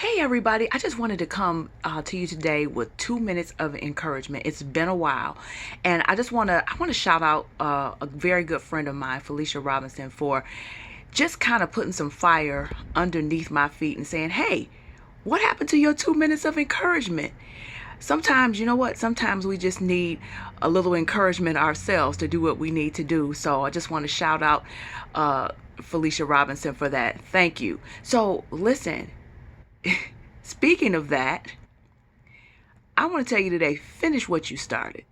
Hey everybody, I just wanted to come to you today with 2 minutes of encouragement. It's been a while, and I want to shout out a very good friend of mine, Felicia Robinson, for just kind of putting some fire underneath my feet and saying, "Hey, what happened to your 2 minutes of encouragement?" Sometimes, you know what? Sometimes we just need a little encouragement ourselves to do what we need to do. So I just want to shout out Felicia Robinson for that. Thank you. So listen. Speaking of that, I want to tell you today, finish what you started.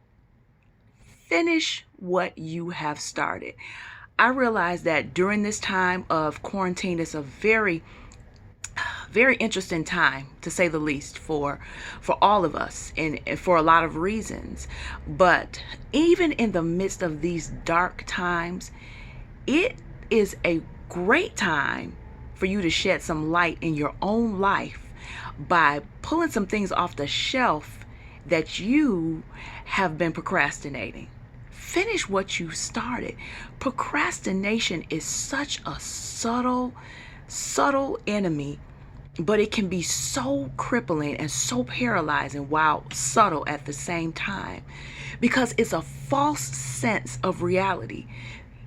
Finish what you have started. I realize that during this time of quarantine, it's a very interesting time, to say the least, for all of us, and for a lot of reasons. But even in the midst of these dark times, it is a great time for you to shed some light in your own life by pulling some things off the shelf that you have been procrastinating. Finish what you started. Procrastination is such a subtle enemy, but it can be so crippling and so paralyzing while subtle at the same time, because it's a false sense of reality.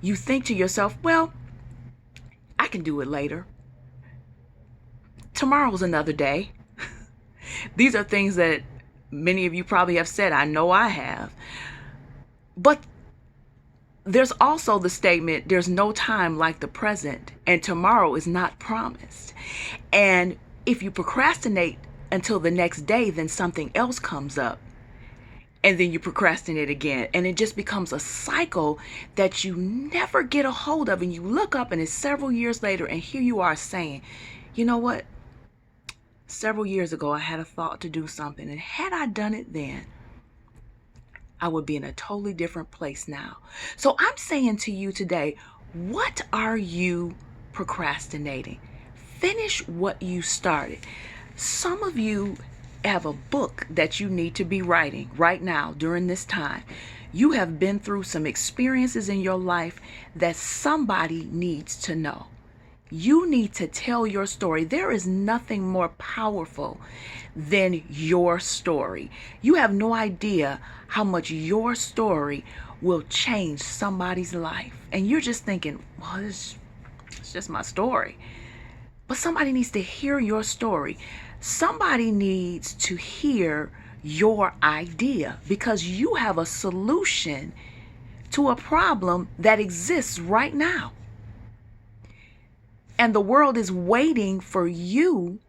You think to yourself, well, I can do it later. Tomorrow's another day. These are things that many of you probably have said. I know I have. But there's also the statement, there's no time like the present, and tomorrow is not promised. And if you procrastinate until the next day, then something else comes up. And then you procrastinate again. And it just becomes a cycle that you never get a hold of. And you look up and it's several years later, and here you are saying, you know what? Several years ago, I had a thought to do something. And had I done it then, I would be in a totally different place now. So I'm saying to you today, what are you procrastinating? Finish what you started. Some of you have a book that you need to be writing right now during this time. You have been through some experiences in your life that somebody needs to know. You need to tell your story. There is nothing more powerful than your story. You have no idea how much your story will change somebody's life. And you're just thinking, well, it's just my story. But somebody needs to hear your story. Somebody needs to hear your idea, because you have a solution to a problem that exists right now. And the world is waiting for you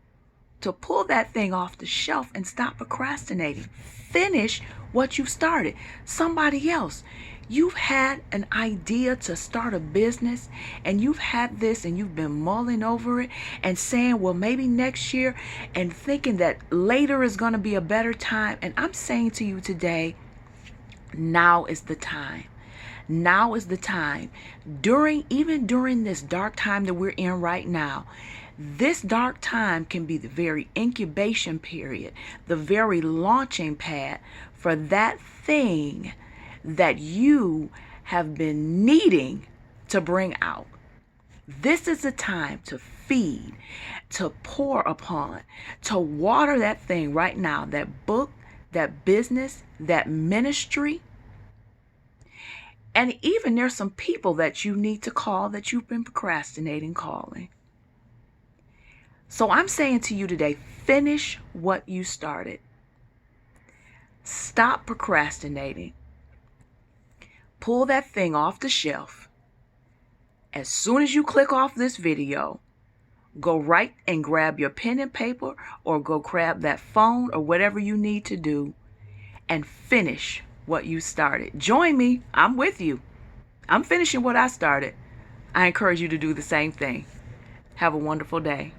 to pull that thing off the shelf and stop procrastinating. Finish what you started. Somebody else, you've had an idea to start a business, and you've had this and you've been mulling over it and saying, well, maybe next year, and thinking that later is going to be a better time. And I'm saying to you today, now is the time. Now is the time. Even during this dark time that we're in right now, this dark time can be the very incubation period, the very launching pad for that thing that you have been needing to bring out. This is the time to feed, to pour upon, to water that thing right now, that book, that business, that ministry. And even there's some people that you need to call that you've been procrastinating calling. So I'm saying to you today, finish what you started. Stop procrastinating. Pull that thing off the shelf. As soon as you click off this video, go right and grab your pen and paper, or go grab that phone or whatever you need to do, and finish what you started. Join me. I'm with you. I'm finishing what I started. I encourage you to do the same thing. Have a wonderful day.